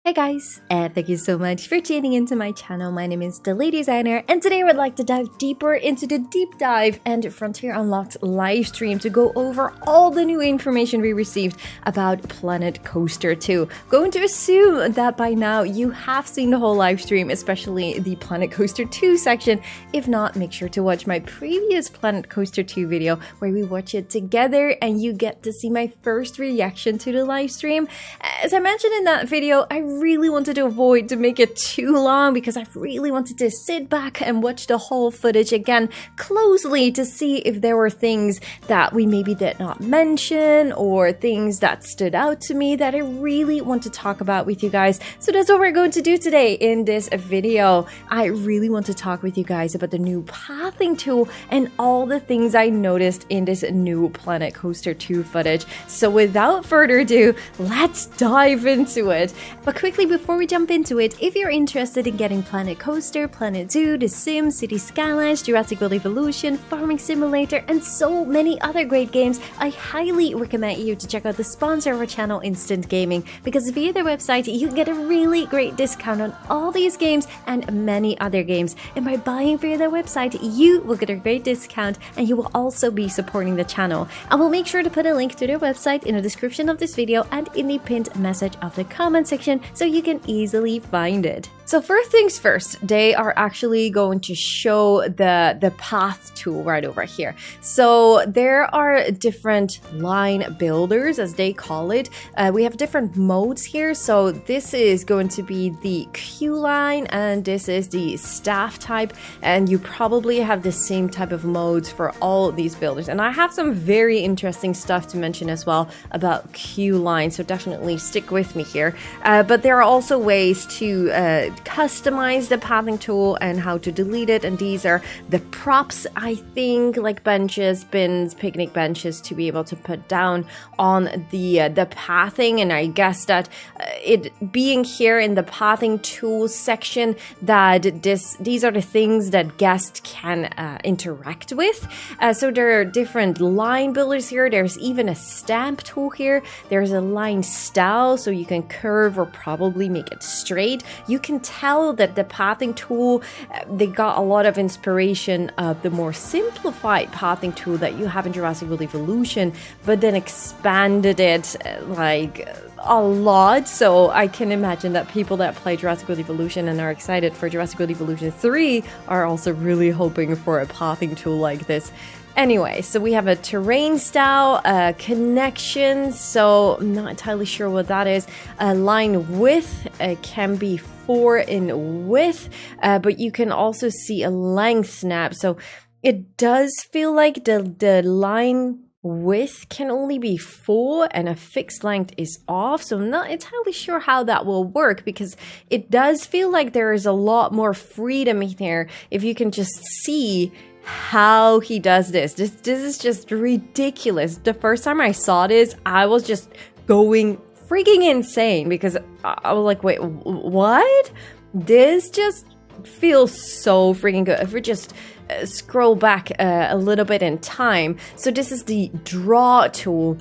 Hey guys, and thank you so much for tuning into my channel. My name is DeLady Designer, and today I would like to dive deeper into the deep dive and Frontier Unlocked live stream to go over all the new information we received about Planet Coaster 2. Going to assume that by now you have seen the whole live stream, especially the Planet Coaster 2 section. If not, make sure to watch my previous Planet Coaster 2 video where we watch it together and you get to see my first reaction to the live stream. As I mentioned in that video, I really wanted to avoid to make it too long because I really wanted to sit back and watch the whole footage again closely to see if there were things that we maybe did not mention or things that stood out to me that I really want to talk about with you guys. So that's what we're going to do today in this video. I really want to talk with you guys about the new pathing tool and all the things I noticed in this new Planet Coaster 2 footage. So without further ado, let's dive into it. But quickly before we jump into it, if you're interested in getting Planet Coaster, Planet Zoo, The Sims, City Skylines, Jurassic World Evolution, Farming Simulator, and so many other great games, I highly recommend you to check out the sponsor of our channel, Instant Gaming, because via their website you can get a really great discount on all these games and many other games. And by buying via their website, you will get a great discount and you will also be supporting the channel. I will make sure to put a link to their website in the description of this video and in the pinned message of the comment section so you can easily find it. So first things first, they are actually going to show the path tool right over here. So there are different line builders, as they call it. We have different modes here. So this is going to be the Q line and this is the staff type. And you probably have the same type of modes for all these builders. And I have some very interesting stuff to mention as well about Q line. So definitely stick with me here. But there are also ways to customize the pathing tool and how to delete it, and these are the props, I think, like benches, bins, picnic benches to be able to put down on the pathing. And I guess that it being here in the pathing tools section, that these are the things that guests can interact with. So there are different line builders here. There's even a stamp tool here. There's a line style, so you can curve or probably make it straight. You can tell that the pathing tool, they got a lot of inspiration of the more simplified pathing tool that you have in Jurassic World Evolution, but then expanded it like a lot. So I can imagine that people that play Jurassic World Evolution and are excited for Jurassic World Evolution 3 are also really hoping for a pathing tool like this. Anyway, so we have a terrain style, connection, so I'm not entirely sure what that is. Line width can be 4 in width, but you can also see a length snap. So it does feel like the line width can only be 4 and a fixed length is off. So I'm not entirely sure how that will work because it does feel like there is a lot more freedom here if you can just see how he does this. This is just ridiculous. The first time I saw this, I was just going freaking insane because I was like, wait, what? This just feels so freaking good. If we just scroll back a little bit in time. So this is the draw tool.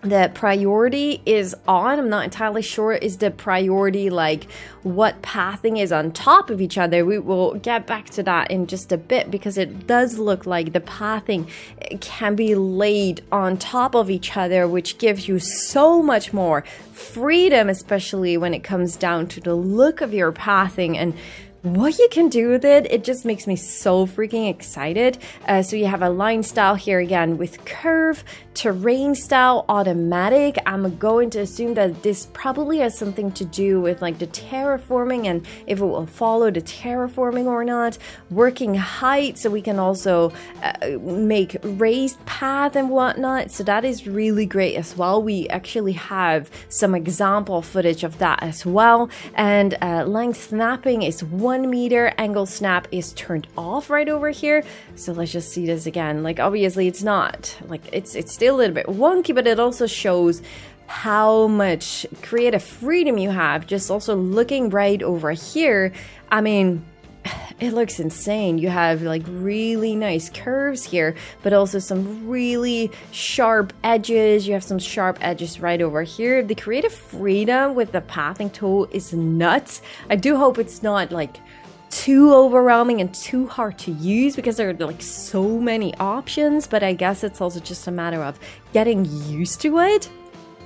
The priority is on. I'm not entirely sure. Is the priority like what pathing is on top of each other? We will get back to that in just a bit because it does look like the pathing can be laid on top of each other, which gives you so much more freedom, especially when it comes down to the look of your pathing and what you can do with it. It just makes me so freaking excited. So you have a line style here again with curve, terrain style, automatic. I'm going to assume that this probably has something to do with like the terraforming and if it will follow the terraforming or not. Working height, so we can also make raised path and whatnot. So that is really great as well. We actually have some example footage of that as well. And length snapping is 1 meter, angle snap is turned off right over here. So let's just see this again. Like obviously it's not like it's still a little bit wonky, but it also shows how much creative freedom you have just also looking right over here. I mean, it looks insane. You have like really nice curves here, but also some really sharp edges. You have some sharp edges right over here. The creative freedom with the pathing tool is nuts. I do hope it's not like too overwhelming and too hard to use, because there are like so many options, but I guess it's also just a matter of getting used to it.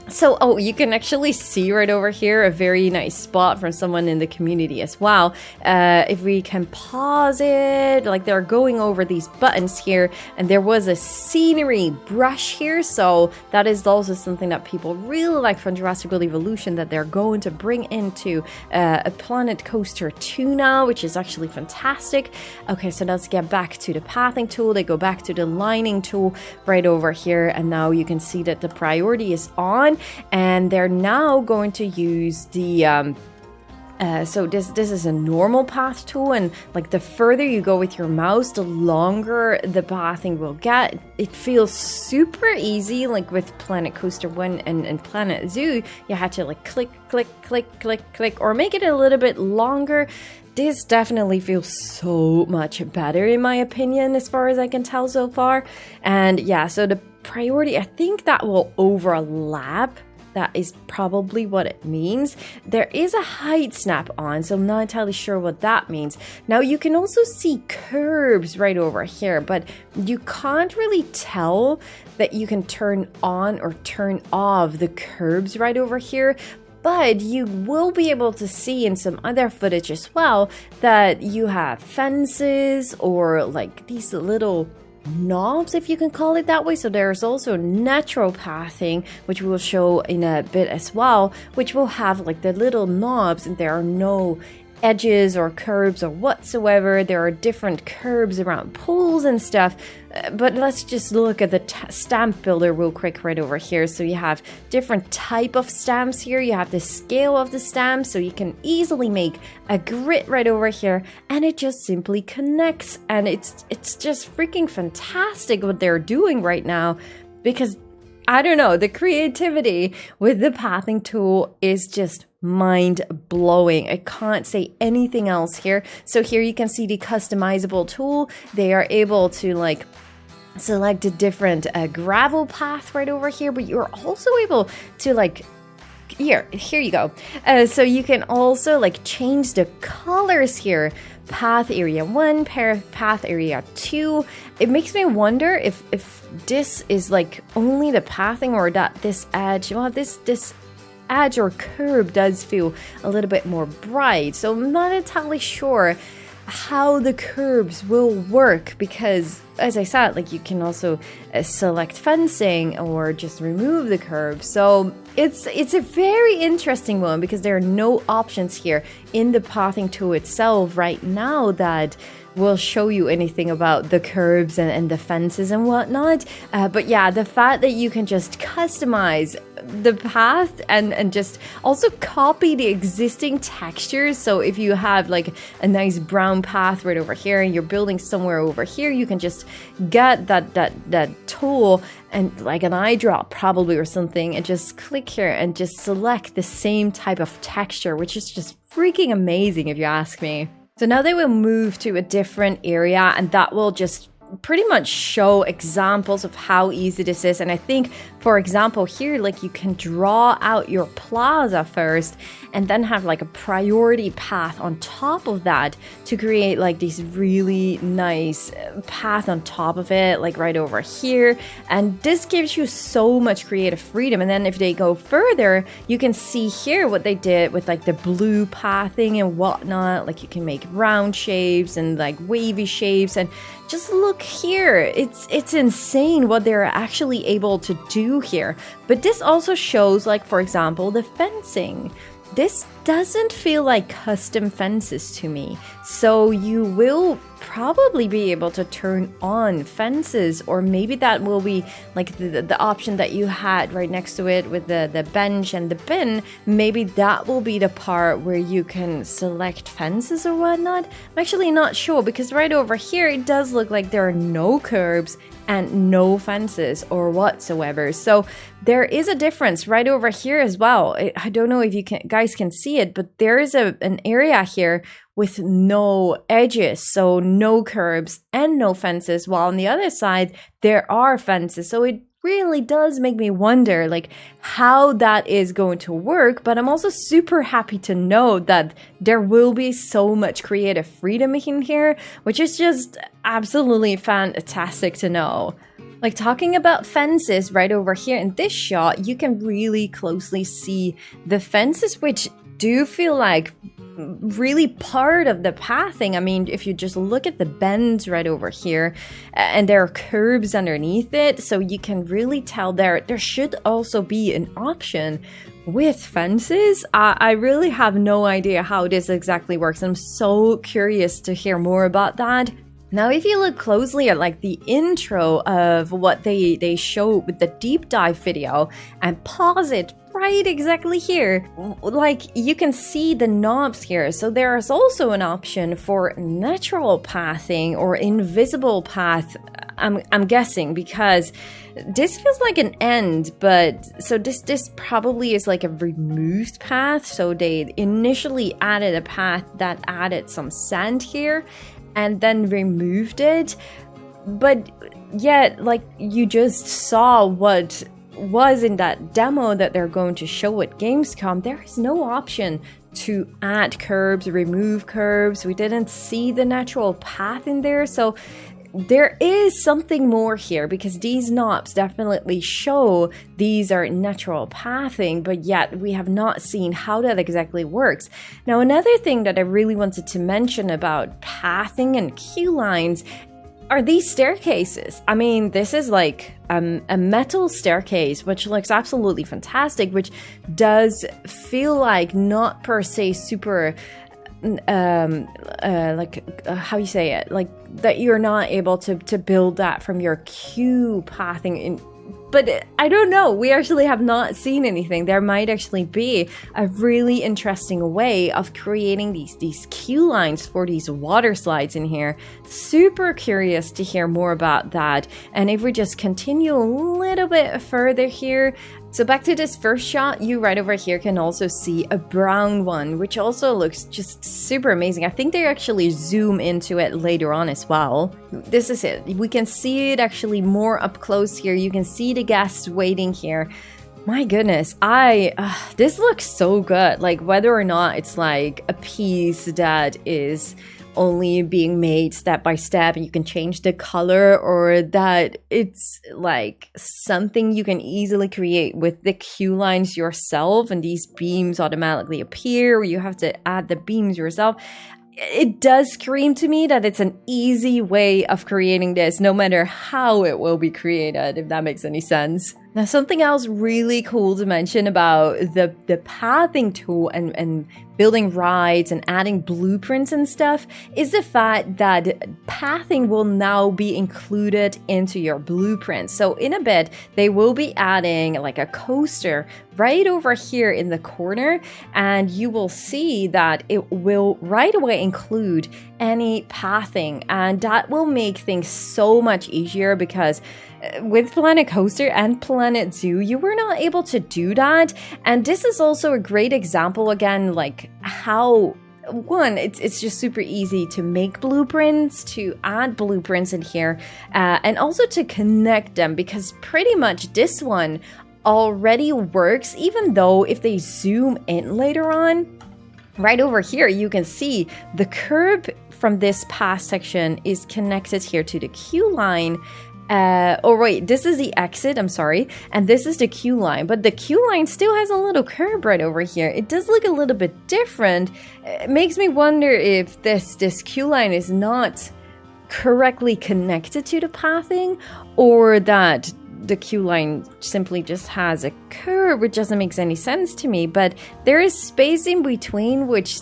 So, oh, you can actually see right over here a very nice spot from someone in the community as well. If we can pause it, like they're going over these buttons here, and there was a scenery brush here. So that is also something that people really like from Jurassic World Evolution, that they're going to bring into a Planet Coaster 2 now, which is actually fantastic. Okay, so let's get back to the pathing tool. They go back to the lining tool right over here, and now you can see that the priority is on. And they're now going to use the so this is a normal path tool, and like the further you go with your mouse, the longer the pathing will get. It feels super easy, like with Planet Coaster 1 and Planet Zoo. You had to like click, click, click, click, click, or make it a little bit longer. This definitely feels so much better in my opinion, as far as I can tell so far. And yeah, so the priority, I think that will overlap. That is probably what it means. There is a hide snap on, so I'm not entirely sure what that means. Now you can also see curbs right over here, but you can't really tell that you can turn on or turn off the curbs right over here. But you will be able to see in some other footage as well that you have fences or like these little knobs, if you can call it that way. So there's also natural pathing, which we will show in a bit as well, which will have like the little knobs, and there are no edges or curves or whatsoever. There are different curves around pools and stuff. But let's just look at the stamp builder real quick right over here. So you have different type of stamps here. You have the scale of the stamps, so you can easily make a grid right over here, and it just simply connects. And it's just freaking fantastic what they're doing right now, because I don't know, the creativity with the pathing tool is just mind-blowing. I can't say anything else here. So here you can see the customizable tool. They are able to like select a different gravel path right over here, but you're also able to like here you go. So you can also like change the colors here. Path area 1, path area 2. It makes me wonder if this is like only the pathing, or that this edge, well, this edge or curb does feel a little bit more bright. So I'm not entirely sure how the curbs will work, because as I said, like you can also select fencing or just remove the curb. So it's a very interesting one, because there are no options here in the pathing tool itself right now that will show you anything about the curbs and the fences and whatnot. But yeah, the fact that you can just customize the path and just also copy the existing textures. So if you have like a nice brown path right over here and you're building somewhere over here, you can just get that tool and like an eye drop probably or something, and just click here and just select the same type of texture, which is just freaking amazing if you ask me. So now they will move to a different area, and that will just pretty much show examples of how easy this is. And I think, for example, here, like you can draw out your plaza first and then have like a priority path on top of that to create like this really nice path on top of it, like right over here. And this gives you so much creative freedom. And then if they go further, you can see here what they did with like the blue pathing and whatnot. Like you can make round shapes and like wavy shapes, and just look here. It's insane what they're actually able to do here. But this also shows, like, for example, the fencing. This doesn't feel like custom fences to me. So you will probably be able to turn on fences, or maybe that will be like the option that you had right next to it with the bench and the bin. Maybe that will be the part where you can select fences or whatnot. I'm actually not sure, because right over here it does look like there are no curbs and no fences or whatsoever. So there is a difference right over here as well. I don't know if you guys can see see it, but there is an area here with no edges, so no curbs and no fences, while on the other side there are fences. So it really does make me wonder like how that is going to work, but I'm also super happy to know that there will be so much creative freedom in here, which is just absolutely fantastic to know. Like, talking about fences, right over here in this shot, you can really closely see the fences, which do feel like really part of the pathing. I mean, if you just look at the bends right over here, and there are curves underneath it, so you can really tell there should also be an option with fences. I really have no idea how this exactly works. I'm so curious to hear more about that. Now, if you look closely at like the intro of what they show with the deep dive video and pause it right exactly here, like you can see the knobs here. So there is also an option for natural pathing or invisible path. I'm guessing, because this feels like an end, but so this probably is like a removed path. So they initially added a path that added some sand here and then removed it, but yet, like, you just saw what was in that demo that they're going to show at Gamescom. There is no option to add curbs, remove curbs. We didn't see the natural path in there, so there is something more here, because these knobs definitely show these are natural pathing, but yet we have not seen how that exactly works. Now, another thing that I really wanted to mention about pathing and queue lines are these staircases. I mean, this is like a metal staircase, which looks absolutely fantastic, which does feel like not per se super how you say it, like that you're not able to build that from your queue pathing in. But I don't know, we actually have not seen anything. There might actually be a really interesting way of creating these queue lines for these water slides in here. Super curious to hear more about that. And if we just continue a little bit further here, so back to this first shot, you right over here can also see a brown one, which also looks just super amazing. I think they actually zoom into it later on as well. This is it. We can see it actually more up close here. You can see the guests waiting here. My goodness, this looks so good. Like, whether or not it's like a piece that is only being made step by step and you can change the color, or that it's like something you can easily create with the queue lines yourself and these beams automatically appear, or you have to add the beams yourself. It does scream to me that it's an easy way of creating this, no matter how it will be created, if that makes any sense. Now, something else really cool to mention about the pathing tool and building rides and adding blueprints and stuff is the fact that pathing will now be included into your blueprint. So in a bit, they will be adding like a coaster right over here in the corner, and you will see that it will right away include any pathing, and that will make things so much easier, because with Planet Coaster and Planet Zoo, you were not able to do that. And this is also a great example, again, like how, one, it's just super easy to make blueprints, to add blueprints in here, and also to connect them, because pretty much this one already works, even though if they zoom in later on, right over here, you can see the curb from this path section is connected here to the queue line. Oh wait, this is the exit, I'm sorry, and this is the queue line, but the queue line still has a little curb right over here. It does look a little bit different. It makes me wonder if this queue line is not correctly connected to the pathing, or that the queue line simply just has a curve, which doesn't make any sense to me. But there is space in between, which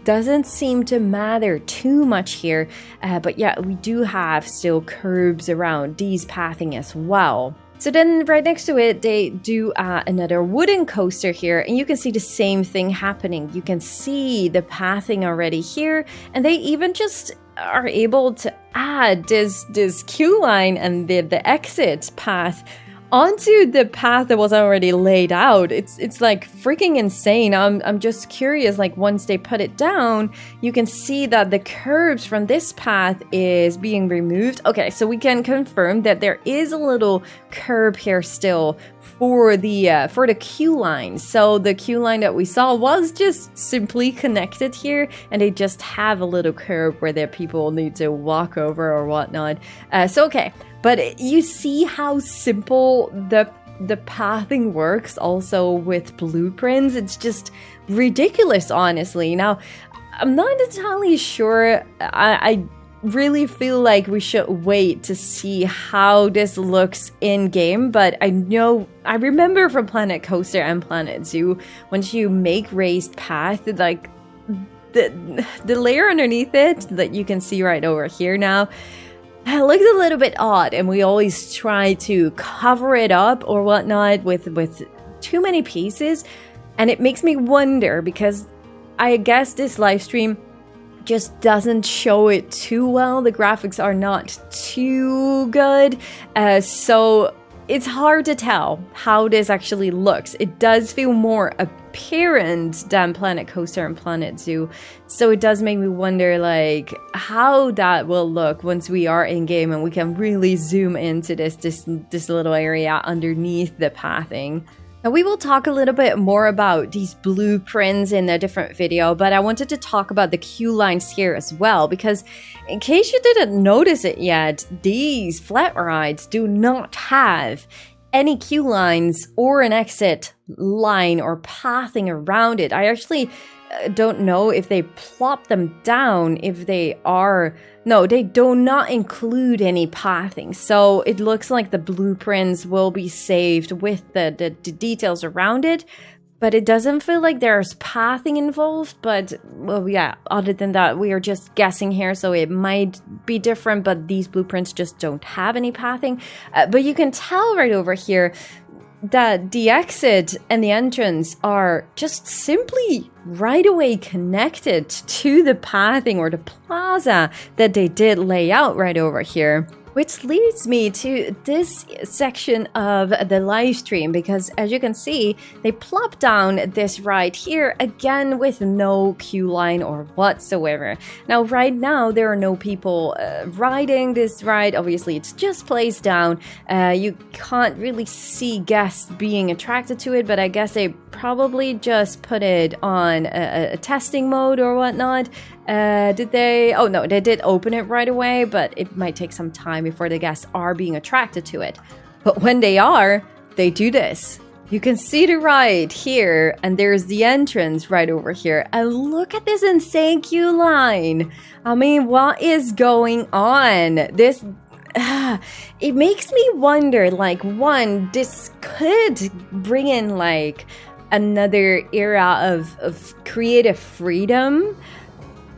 doesn't seem to matter too much here. But yeah, we do have still curbs around these pathing as well. So then right next to it, they do another wooden coaster here, and you can see the same thing happening. You can see the pathing already here, and they even just are able to add this queue line and the exit path onto the path that was already laid out. It's like freaking insane. I'm just curious, like once they put it down, you can see that the curbs from this path is being removed. Okay, so we can confirm that there is a little curb here still for the queue line. So the queue line that we saw was just simply connected here, and they just have a little curb where the people need to walk over or whatnot. So okay, but you see how simple the pathing works also with blueprints. It's just ridiculous, honestly. Now, I'm not entirely sure. I really feel like we should wait to see how this looks in game, but I remember from Planet Coaster and Planet Zoo, once you make raised path, like the layer underneath it that you can see right over here now, it looks a little bit odd, and we always try to cover it up or whatnot with too many pieces, and it makes me wonder, because I guess this live stream just doesn't show it too well. The graphics are not too good, so it's hard to tell how this actually looks. It does feel more apparent than Planet Coaster and Planet Zoo, so it does make me wonder like how that will look once we are in game and we can really zoom into this little area underneath the pathing. Now, we will talk a little bit more about these blueprints in a different video, but I wanted to talk about the queue lines here as well, because in case you didn't notice it yet, these flat rides do not have any queue lines or an exit line or pathing around it. I actually don't know if they plop them down, if they are... No, they do not include any pathing, so it looks like the blueprints will be saved with the details around it, but it doesn't feel like there's pathing involved. But, well, yeah, other than that, we are just guessing here, so it might be different, but these blueprints just don't have any pathing. But you can tell right over here that the exit and the entrance are just simply right away connected to the pathing or the plaza that they did lay out right over here. Which leads me to this section of the live stream, because as you can see, they plop down this ride here again with no queue line or whatsoever. Now, right now, there are no people riding this ride. Obviously, it's just placed down. You can't really see guests being attracted to it, but I guess they probably just put it on a testing mode or whatnot. Did they? Oh no, they did open it right away, but it might take some time before the guests are being attracted to it. But when they are, they do this. You can see the ride here, and there's the entrance right over here. And look at this insane queue line. I mean, what is going on? This... it makes me wonder, like, one, this could bring in, like, another era of creative freedom.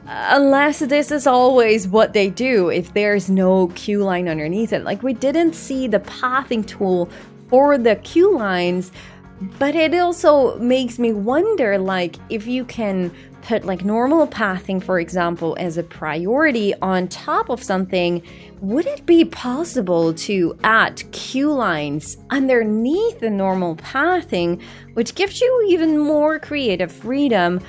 Unless this is always what they do if there's no queue line underneath it. Like, we didn't see the pathing tool for the queue lines, but it also makes me wonder, like, if you can put like normal pathing, for example, as a priority on top of something, would it be possible to add queue lines underneath the normal pathing, which gives you even more creative freedom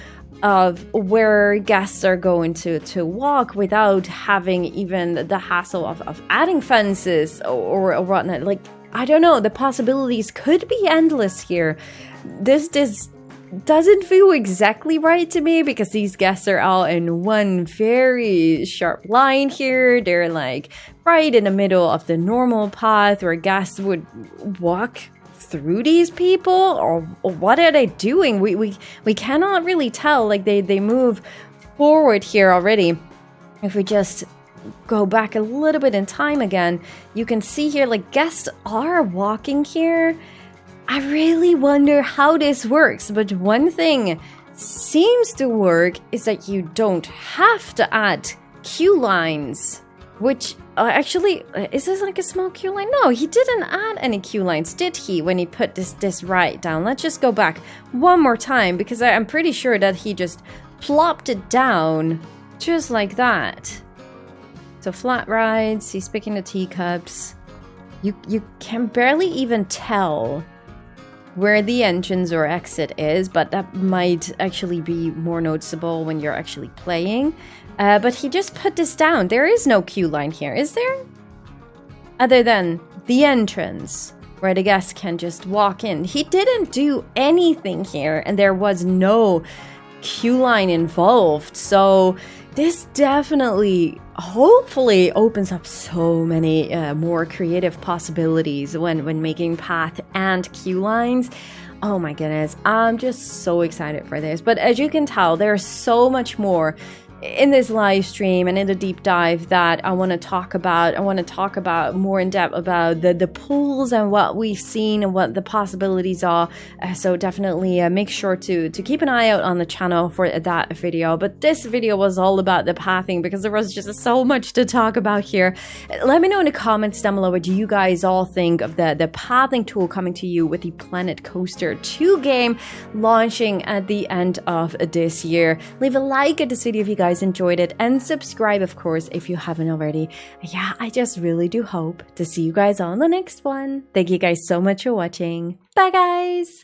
of where guests are going to walk without having even the hassle of adding fences or whatnot? Like, I don't know, the possibilities could be endless here. This doesn't feel exactly right to me, because these guests are all in one very sharp line here. They're like right in the middle of the normal path where guests would walk through these people, or what are they doing? We cannot really tell. Like, they move forward here already. If we just go back a little bit in time again, you can see here, like, guests are walking here. I really wonder how this works, but one thing seems to work is that you don't have to add queue lines, which actually, is this like a small queue line? No, he didn't add any queue lines, did he, when he put this ride down? Let's just go back one more time, because I'm pretty sure that he just plopped it down just like that. So flat rides, he's picking the teacups. you can barely even tell where the entrance or exit is, but that might actually be more noticeable when you're actually playing. But he just put this down. There is no queue line here, is there? Other than the entrance, where the guests can just walk in. He didn't do anything here, and there was no queue line involved. So this definitely, hopefully, opens up so many more creative possibilities when making path and queue lines. Oh my goodness, I'm just so excited for this. But as you can tell, there's so much more in this live stream and in the deep dive that I want to talk about. I want to talk about more in depth about the pools and what we've seen and what the possibilities are. So definitely make sure to keep an eye out on the channel for that video. But this video was all about the pathing because there was just so much to talk about here. Let me know in the comments down below what you guys all think of the pathing tool coming to you with the Planet Coaster 2 game launching at the end of this year. Leave a like at this video if you guys enjoyed it, and subscribe, of course, if you haven't already. Yeah, I just really do hope to see you guys on the next one. Thank you guys so much for watching. Bye, guys!